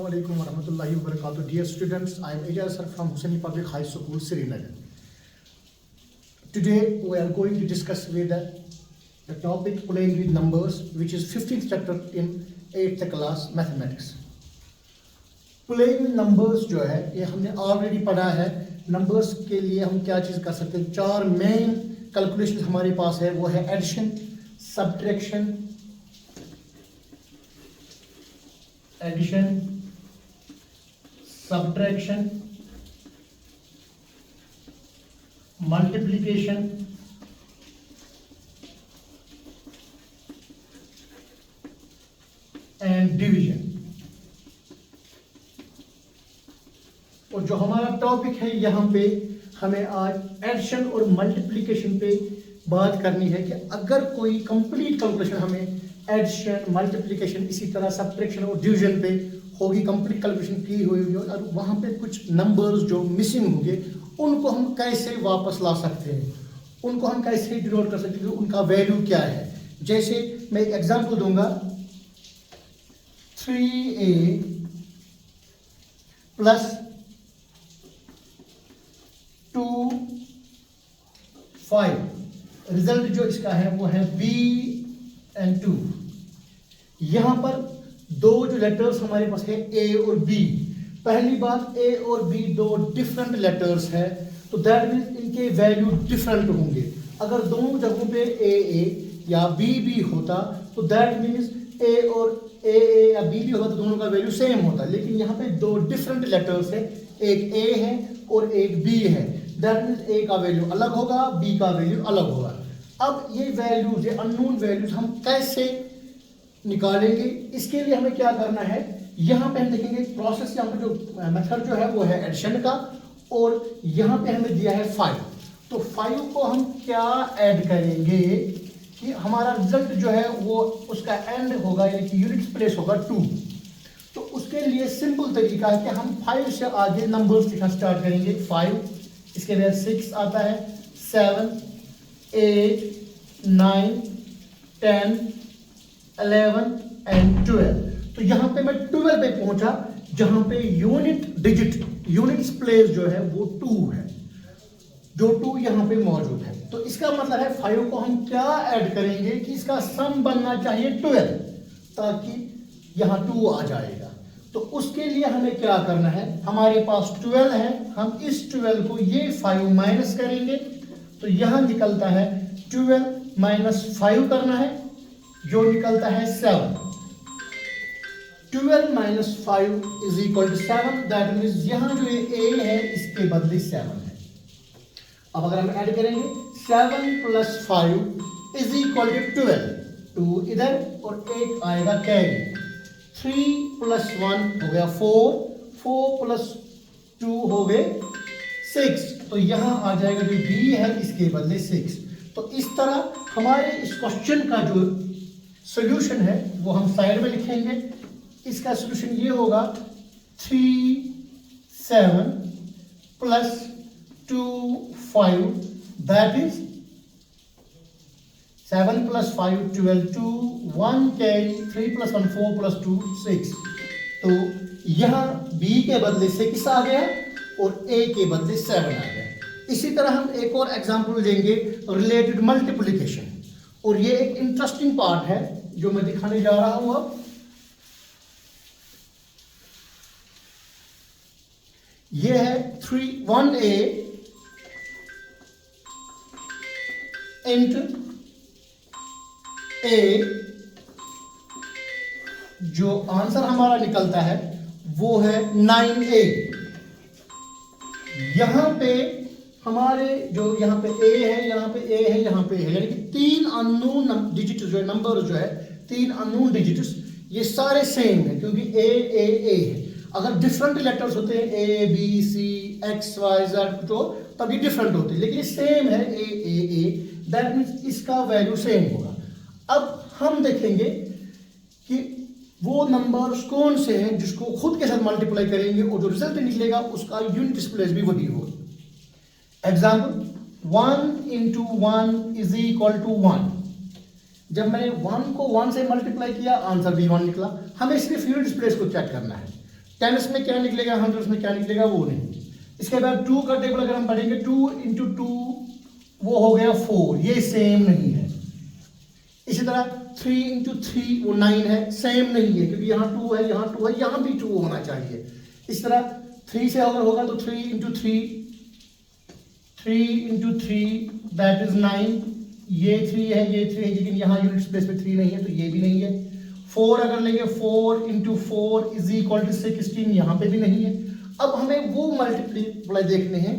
Assalamualaikum warahmatullahi wabarakatuh. Dear students, I am Ejaz Sir from Hussaini Public High School, Srinagar. Today we are going to discuss with the topic playing with numbers, which is 15th chapter in 8th class mathematics. Playing with numbers जो है ये हमने already पढ़ा है. Numbers के लिए हम क्या चीज़ कर सकते हैं? चार main calculations हमारे पास है, वो है addition, subtraction, multiplication and division. और जो हमारा टॉपिक है यहाँ पे हमें आज एडिशन और मल्टीप्लिकेशन पे बात करनी है कि अगर कोई कंप्लीट कैलकुलेशन हमें एडिशन, मल्टीप्लिकेशन, इसी तरह सब्ट्रैक्शन और डिवीजन पे होगी, कंप्लीट कैलकुलेशन की हुई होगी और वहाँ पे कुछ नंबर्स जो मिसिंग होंगे उनको हम कैसे वापस ला सकते हैं, उनको हम कैसे डिनोट कर सकते हैं, उनका वैल्यू क्या है. जैसे मैं एक एग्जांपल दूंगा, 3a प्लस 2 5, रिजल्ट जो इसका है वो है b and 2. यहां पर दो जो लेटर्स हमारे पास है a और b. पहली बात, a और b दो डिफरेंट लेटर्स है तो दैट मीन्स इनके वैल्यू डिफरेंट होंगे. अगर दोनों जगहों पे a या b होता तो दैट मीन्स a या b होता तो दोनों का वैल्यू सेम होता. लेकिन यहाँ पे दो डिफरेंट लेटर्स है, एक a है और एक b है. दैट मीन्स a का वैल्यू अलग होगा, b का वैल्यू अलग होगा. अब ये वैल्यूज, ये अननोन वैल्यूज हम कैसे निकालेंगे? इसके लिए हमें क्या करना है, यहाँ पे हम देखेंगे प्रोसेस, यहाँ पे जो मेथड जो है वो है एडिशन का और यहाँ पे हमें दिया है 5. तो 5 को हम क्या ऐड करेंगे कि हमारा रिजल्ट जो है वो उसका एंड होगा, यानी कि यूनिट प्लेस होगा 2. तो उसके लिए सिंपल तरीका है कि हम 5 से आगे नंबर्स लिखना स्टार्ट करेंगे. 5, इसके बाद 6 आता है, 7, 8, 9, 10, 11 एंड 12. तो यहाँ पे मैं 12 पे पहुंचा जहां पे यूनिट्स प्लेस जो है वो 2 है, जो 2 यहाँ पे मौजूद है. तो इसका मतलब है 5 को हम क्या ऐड करेंगे कि इसका सम बनना चाहिए 12 ताकि यहाँ 2 आ जाएगा. तो उसके लिए हमें क्या करना है, हमारे पास 12 है, हम इस 12 को ये 5 माइनस करेंगे तो यहाँ निकलता है 12 माइनस 5 करना है जो निकलता है 7. 12 minus 5 is equal to 7. That means यहाँ जो ये a है इसके बदले 7 है. अब अगर हम ऐड करेंगे 7 प्लस 5 इज इक्वल टू 12. 2 इधर और 1 आएगा कैरी. 3 प्लस 1 हो गया 4, 4 प्लस 2 हो गए 6. तो यहाँ आ जाएगा जो b है इसके बदले 6. तो इस तरह हमारे इस क्वेश्चन का जो सॉल्यूशन है वो हम साइड में लिखेंगे. इसका सॉल्यूशन ये होगा 3 7 plus 2 5, that is 7 plus 5 12, 2 1 carry, 3 plus 1 4 plus 2 6. तो यहाँ b के बदले 6 आ गया और a के बदले 7 आ गया. इसी तरह हम एक और एग्जांपल लेंगे रिलेटेड मल्टीप्लिकेशन, और ये एक इंटरेस्टिंग पार्ट है जो मैं दिखाने जा रहा हूं. अब ये है 1a इंटू a. जो आंसर हमारा निकलता है वो है 9a. यहां पे हमारे जो यहाँ पे a है, यहाँ पे a है, यहाँ पे है, यानी कि 3 अननोन डिजिट्स जो है, नंबर जो है 3 अननोन डिजिट्स, ये सारे सेम है क्योंकि a है. अगर डिफरेंट लेटर्स होते हैं a b c x y z तो तभी डिफरेंट होते हैं, लेकिन ये सेम है a. दैट मीन्स इसका वैल्यू सेम होगा. अब हम देखेंगे कि वो नंबर्स कौन से हैं जिसको खुद के साथ मल्टीप्लाई करेंगे और जो रिजल्ट निकलेगा उसका यूनिट प्लेस भी वही होगा. Example 1 into 1 is equal to 1. जब मैंने 1 को 1 से मल्टीप्लाई किया आंसर भी 1 निकला. हमें सिर्फ यूनिट प्लेस को चेक करना है. टेंस में क्या निकलेगा, हंड्रेड्स में क्या निकलेगा वो नहीं। इसके बाद 2 का टेबल अगर हम पढ़ेंगे 2 इंटू 2 वो हो गया 4, ये सेम नहीं है। इसी तरह 3 इंटू 3 वो 9 है, सेम नहीं है क्योंकि यहाँ 2 है, यहाँ 2 है, यहाँ भी 2 होना चाहिए। इस तरह 3 से अगर होगा तो 3 इंटू 3 दैट इज 9, ये 3 है, ये 3 है, लेकिन यहाँ यूनिट प्लेस में 3 नहीं है तो ये भी नहीं है। 4 अगर लेंगे 4 इंटू 4 इज इक्वल टू 16, यहाँ पे भी नहीं है। अब हमें वो मल्टीप्लाई देखने हैं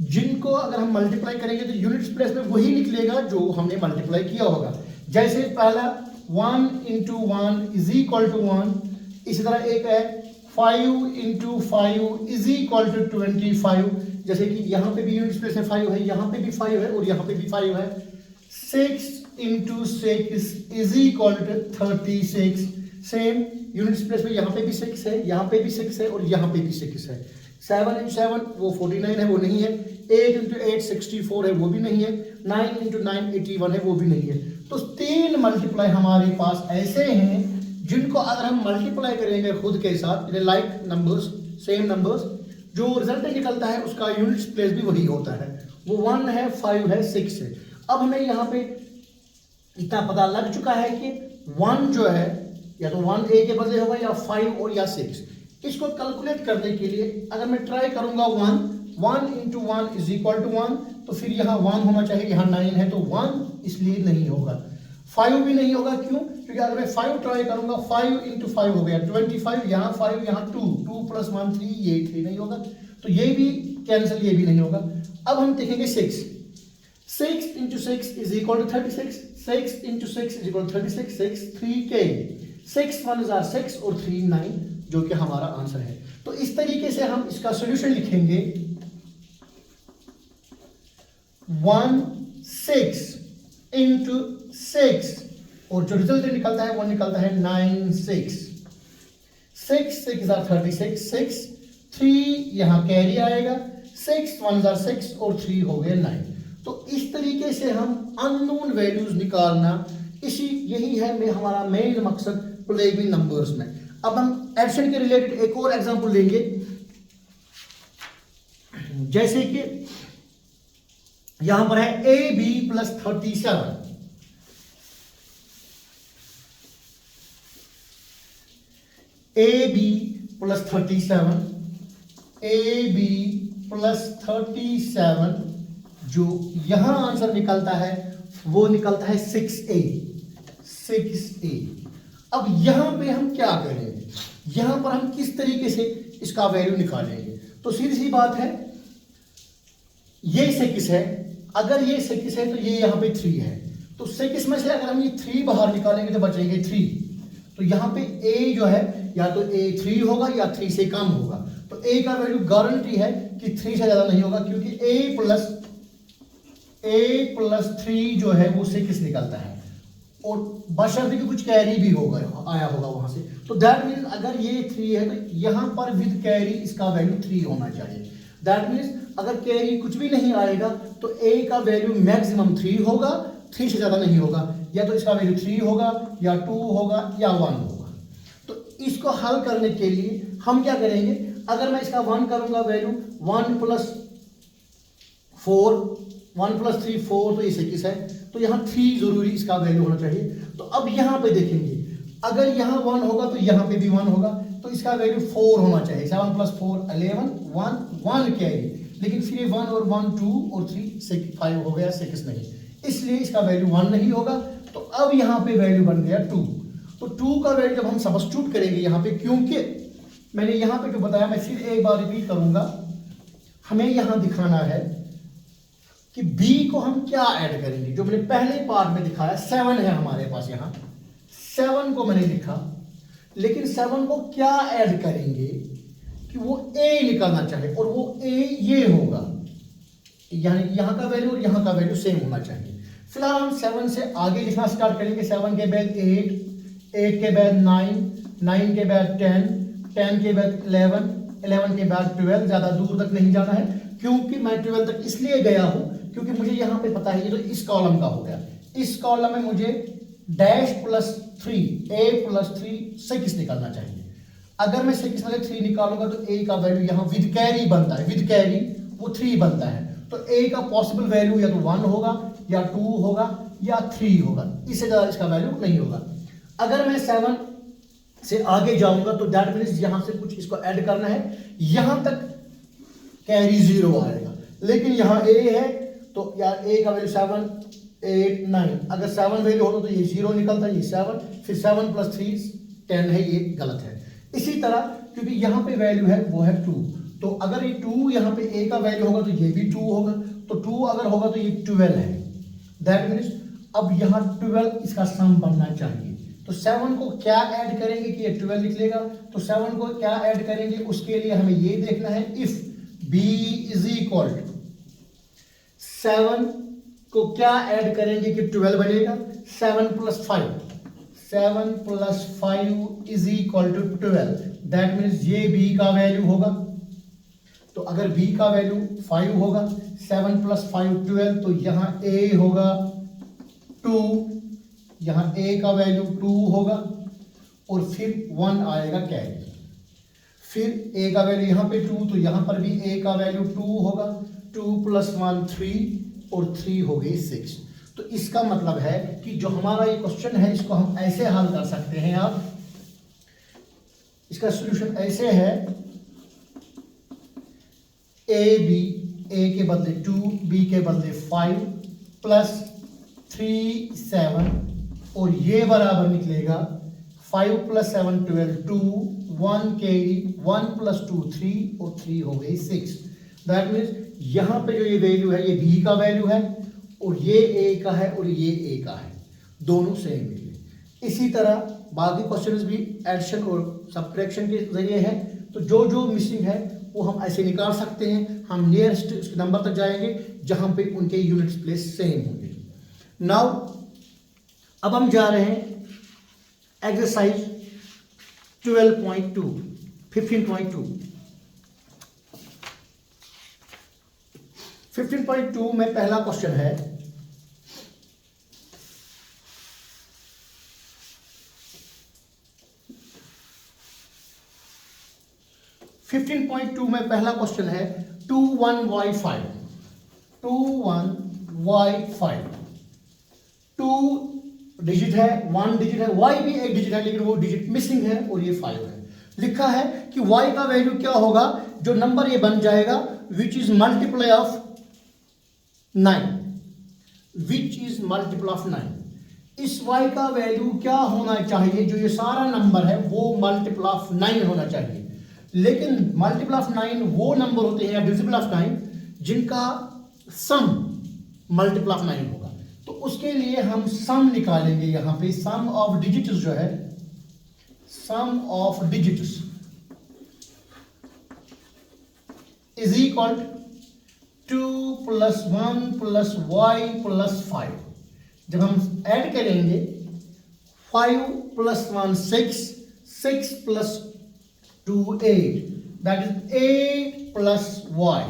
जिनको अगर हम मल्टीप्लाई करेंगे तो यूनिट्स प्लेस में वही निकलेगा जो हमने मल्टीप्लाई किया होगा। जैसे पहला 1 इंटू 1 इज इक्वल टू 1, इसी तरह एक है 5 इंटू 5 इज इक्वल टू 25, जैसे कि यहाँ पे भी यूनिट्स प्लेस में 5 है, यहाँ पे भी 5 है और यहाँ पे भी 5 है। 6 into 6 is equal to 36, same units place में यहाँ पे भी 6 है, यहाँ पे भी 6 है और यहाँ पे भी 6 है। 7 इंटू 7 वो 49 है, वो नहीं है। 8 इंटू 8 64 है, वो भी नहीं है। 9 इंटू 9 81 है, वो भी नहीं है। तो 3 मल्टीप्लाई हमारे पास ऐसे हैं जिनको अगर हम मल्टीप्लाई करेंगे खुद के साथ, लाइक नंबर्स, सेम नंबर्स, जो रिजल्ट निकलता है उसका यूनिट्स प्लेस भी वही होता है। वो 1 है, 5 है, 6 है। अब हमें यहाँ पे इतना पता लग चुका है कि 1 जो है या तो 1 a के बदले होगा या 5 और या 6। इसको कैलकुलेट करने के लिए अगर मैं ट्राई करूंगा 1 इंटू 1 इज इक्वल टू 1, तो फिर यहाँ 1 होना चाहिए, यहाँ 9 है तो 1 इसलिए नहीं होगा। 5 भी नहीं होगा, क्यों? क्योंकि अगर मैं 5 ट्राई करूंगा 5 इंटू 5 हो गया 25, यहाँ 5, यहाँ 2 प्लस 1 3, ये 3 नहीं होगा तो ये भी कैंसिल, ये भी नहीं होगा। अब हम देखेंगे 6 into 6 is equal to 36, 6 into 6 is equal to 36, 6 3k, 6 1 are 6 और 3 9, जो कि हमारा आंसर है। तो इस तरीके से हम इसका सॉल्यूशन लिखेंगे 6 इंटू 6 और जो रिजल्ट निकलता है वो निकलता है 9 6, 6 are 36, 6 3 यहाँ कैरी आएगा, 6 1 are 6 और 3 हो गए 9। तो इस तरीके से हम अननोन वैल्यूज निकालना, यही है हमारा मेन मकसद प्लेइंग विद नंबर्स में। अब हम एडिशन के रिलेटेड एक और एग्जांपल लेंगे, जैसे कि यहां पर है AB plus 37, AB plus 37, AB plus 37, जो यहां आंसर निकलता है वो निकलता है 6A। अब यहां पे हम क्या करेंगे, यहां पर हम किस तरीके से इसका वैल्यू निकालेंगे? तो सीधी सी बात है, ये 6 है, अगर ये 6 है तो ये यहां पे 3 है, तो 6 में से अगर हम ये 3 बाहर निकालेंगे तो बचेंगे 3। तो यहां पे A जो है या तो A 3 होगा या 3 से कम होगा। तो A का वैल्यू गारंटी है कि 3 से ज्यादा नहीं होगा, क्योंकि A प्लस 3 जो है वो 6 निकलता है और बशर्ते कि कुछ कैरी भी होगा, आया होगा वहां से। तो दैट मीन्स अगर ये 3 है तो यहां पर विद कैरी इसका वैल्यू 3 होना चाहिए। दैट मीन्स अगर कैरी कुछ भी नहीं आएगा तो A का वैल्यू मैक्सिमम 3 होगा, 3 से ज्यादा नहीं होगा, या तो इसका वैल्यू 3 होगा या 2 होगा या 1 होगा। तो इसको हल करने के लिए हम क्या करेंगे, अगर मैं इसका 1 करूंगा वैल्यू 1 प्लस 3 4, तो ये 6 है, तो यहाँ 3 जरूरी इसका वैल्यू होना चाहिए। तो अब यहाँ पे देखेंगे, अगर यहाँ 1 होगा तो यहाँ पे भी 1 होगा, तो इसका वैल्यू 4 होना चाहिए। 7 प्लस 4 11, 1 कैरी, लेकिन फिर ये 1 और 1 2 और 3 6 5 हो गया, 6 नहीं, इसलिए इसका वैल्यू 1 नहीं होगा। तो अब यहाँ पे वैल्यू बन गया 2। तो 2 का वैल्यू जब हम सब्स्टिट्यूट करेंगे यहाँ पे, क्योंकि मैंने यहाँ पे जो बताया मैं फिर एक बार रिपीट करूंगा, हमें यहाँ दिखाना है कि B को हम क्या ऐड करेंगे। जो मैंने पहले पार्ट में दिखाया 7 है हमारे पास, यहाँ 7 को मैंने लिखा, लेकिन 7 को क्या ऐड करेंगे कि वो A निकलना चाहिए, और वो A ये होगा, यानी यहाँ का वैल्यू और यहाँ का वैल्यू सेम होना चाहिए। फिलहाल हम 7 से आगे लिखना स्टार्ट करेंगे। 7 के बाद 8, 8 के बाद 9, 9 के बाद 10, 10 के बाद 11, 11 के बाद 12। ज़्यादा दूर तक नहीं जाना है, क्योंकि मैं 12 तक इसलिए गया हूँ क्योंकि मुझे यहाँ पे पता है ये तो इस कॉलम का हो गया। इस कॉलम में मुझे डैश प्लस 3, A प्लस 3 6 निकालना चाहिए। अगर मैं 6 में 3 निकालूंगा तो a का वैल्यू यहाँ विद कैरी बनता है, विद कैरी वो 3 बनता है। तो a का पॉसिबल वैल्यू या तो 1 होगा या 2 होगा या 3 होगा, इससे ज़्यादा इसका वैल्यू नहीं होगा। अगर मैं 7 से आगे जाऊंगा तो दैट मीन्स यहाँ से कुछ इसको ऐड करना है, यहाँ तक कैरी 0 आएगा, लेकिन यहाँ a है तो यार a का वैल्यू 7 8 9, अगर 7 वैल्यू होता तो ये 0 निकलता, ये 7, फिर 7 + 3 10 है, ये गलत है। इसी तरह क्योंकि यहाँ पे वैल्यू है वो है 2, तो अगर ये 2 यहाँ पे a का वैल्यू होगा तो ये भी 2 होगा, तो 2 अगर होगा तो ये 12 है। दैट मीन्स अब यहाँ 12 इसका सम बनना चाहिए। तो 7 को क्या ऐड करेंगे कि ये 12 निकलेगा, तो 7 को क्या ऐड करेंगे उसके लिए हमें ये देखना है, इफ b इज इक्वल 7 को क्या ऐड करेंगे कि 12 बनेगा, 7 + 5, 7 + 5 is equal to 12, that means ये b का वैल्यू होगा। तो अगर b का वैल्यू 5 होगा, 7 + 5 12, तो यहाँ a होगा 2, यहाँ a का वैल्यू 2 होगा और फिर 1 आएगा कैरी, फिर a का वैल्यू यहाँ पे 2, तो यहाँ पर भी a का वैल्यू 2 होगा, 2 + 1 3 और 3 हो गई 6। तो इसका मतलब है कि जो हमारा ये क्वेश्चन है इसको हम ऐसे हल कर सकते हैं। आप इसका सॉल्यूशन ऐसे है, a के बदले 2, b के बदले 5 + 3 7 और ये बराबर निकलेगा 5 + 7 12 2 1 कैरी 1 + 2 3 और 3 हो गई 6। दैट मीन्स यहाँ पे जो ये वैल्यू है ये b का वैल्यू है और ये a का है और ये a का है, दोनों सेम निकले। इसी तरह बाकी क्वेश्चंस भी एडिशन और सब्ट्रैक्शन के जरिए है, तो जो जो मिसिंग है वो हम ऐसे निकाल सकते हैं। हम नियरेस्ट उसके नंबर तक जाएंगे जहां पे उनके यूनिट्स प्लेस सेम होंगे। नाउ अब हम जा रहे हैं एक्सरसाइज 12.2 15.2 15.2 में पहला क्वेश्चन है, में पहला क्वेश्चन है 21y5 2 डिजिट है, 1 डिजिट है, y भी एक डिजिट है लेकिन वो डिजिट मिसिंग है और ये 5 है। लिखा है कि y का वैल्यू क्या होगा, जो नंबर ये बन जाएगा which is multiply of 9, which is multiple of 9। इस y का वैल्यू क्या होना चाहिए, जो ये सारा नंबर है वो मल्टीपल ऑफ 9 होना चाहिए। लेकिन मल्टीपल ऑफ 9 वो नंबर होते हैं या डिविजिबल ऑफ 9 जिनका सम मल्टीपल ऑफ 9 होगा। तो उसके लिए हम सम निकालेंगे, यहां पे सम ऑफ डिजिट्स जो है, सम of digits is equal 2 + 1 + y + 5। जब हम ऐड करेंगे 5 + 1 6, 6 + 2 8, दैट इज 8 + y।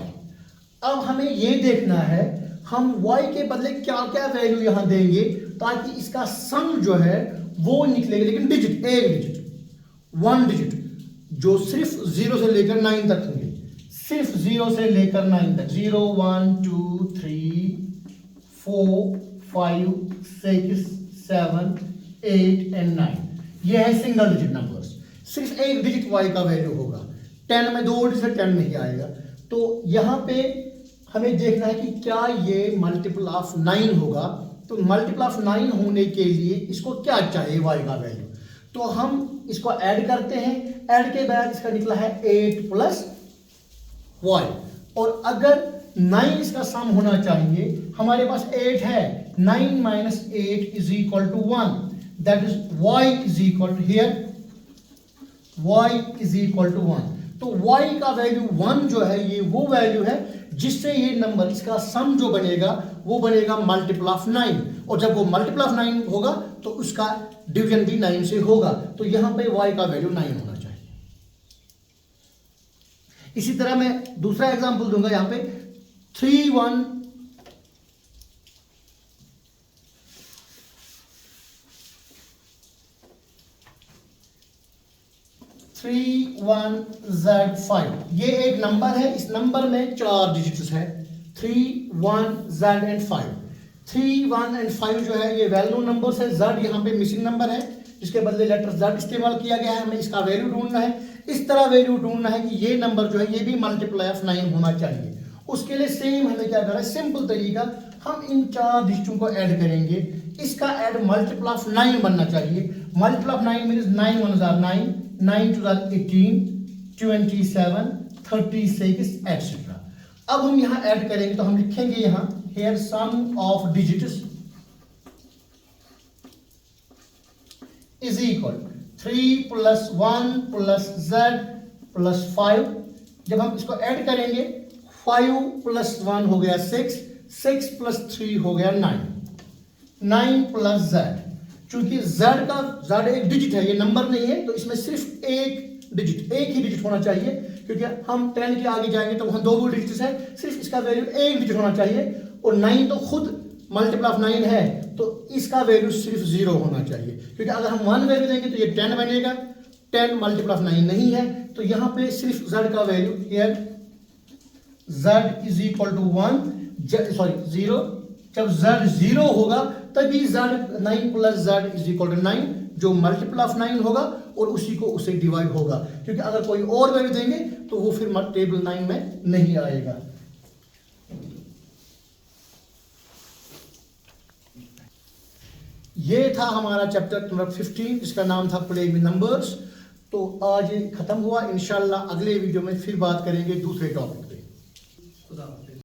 अब हमें ये देखना है हम y के बदले क्या क्या वैल्यू यहां देंगे ताकि इसका सम जो है वो निकलेगा, लेकिन डिजिट एक डिजिट 1 डिजिट जो सिर्फ 0 से लेकर 9 तक होंगे, सिर्फ 0 से लेकर 9 तक, 0 1 2 3 4 5 6 7 8 and 9, ये है सिंगल डिजिट नंबर्स। सिर्फ एक डिजिट y का वैल्यू होगा, 10 में 2 डिजिट 10 नहीं आएगा। तो यहाँ पे हमें देखना है कि क्या ये मल्टीपल ऑफ 9 होगा। तो मल्टीपल ऑफ 9 होने के लिए इसको क्या चाहिए y का वैल्यू, तो हम इसको ऐड करते हैं, ऐड के बाद इसका निकला है 8 + y, और अगर 9 इसका सम होना चाहिए, हमारे पास 8 है, 9 - 8 is equal to 1, that is y is equal to here y is equal to 1। तो y का वैल्यू 1 जो है ये वो वैल्यू है जिससे ये नंबर इसका सम जो बनेगा वो बनेगा मल्टीपल ऑफ 9, और जब वो मल्टीपल ऑफ 9 होगा तो उसका डिवीजन भी 9 से होगा। तो यहां पे y का वैल्यू 9 होना चाहिए। इसी तरह मैं दूसरा एग्जांपल दूंगा, यहां पे 3 31Z5 ये एक नंबर है, इस नंबर में 4 डिजिट्स है 3, 1, Z एंड 5। 3, 1 एंड 5 जो है ये वैल्यू नंबर्स है। Z यहाँ पे मिसिंग नंबर है जिसके बदले लेटर Z इस्तेमाल किया गया है। हमें इसका वैल्यू ढूंढना है, इस तरह वैल्यू ढूंढना है कि ये नंबर जो है ये भी मल्टीप्लाई ऑफ 9 होना चाहिए। उसके लिए सेम हमें क्या करना है, सिंपल तरीका, हम इन 4 डिजिटों को ऐड करेंगे। इसका ऐड मल्टीपल ऑफ 9 बनना चाहिए। Multiple of 9 means 9 1 are 9, 9 2 are 18, 27, 36 etcetera. अब हम यहाँ ऐड करेंगे तो हम लिखेंगे यहाँ here sum of digits is equal 3 plus 1 plus z plus 5। जब हम इसको ऐड करेंगे 5 plus 1 हो गया 6, 6 plus 3 हो गया 9, 9 plus z। चूंकि z एक डिजिट है, ये नंबर नहीं है, तो इसमें सिर्फ एक ही डिजिट होना चाहिए, क्योंकि हम 10 के आगे जाएंगे तो वहां 2 डिजिट्स है, सिर्फ इसका वैल्यू एक डिजिट होना चाहिए। और 9 तो खुद मल्टीपल ऑफ 9 है, तो इसका वैल्यू सिर्फ 0 होना चाहिए, क्योंकि अगर हम 1 वैल्यू देंगे तो ये 10 बनेगा। 10 मल्टीपल ऑफ 9 नहीं है, तो यहाँ पे सिर्फ z का value here z is equal to 0। जब z 0 होगा तभी z 9 plus z is equal to 9, जो मल्टीपल ऑफ 9 होगा और उसी को उसे डिवाइड होगा, क्योंकि अगर कोई और वैल्यू देंगे तो वो फिर टेबल 9 में नहीं आएगा। ये था हमारा चैप्टर नंबर 15 जिसका नाम था प्ले विद नंबर्स। तो आज खत्म हुआ, इंशाल्लाह अगले वीडियो में फिर बात करेंगे दूसरे टॉपिक।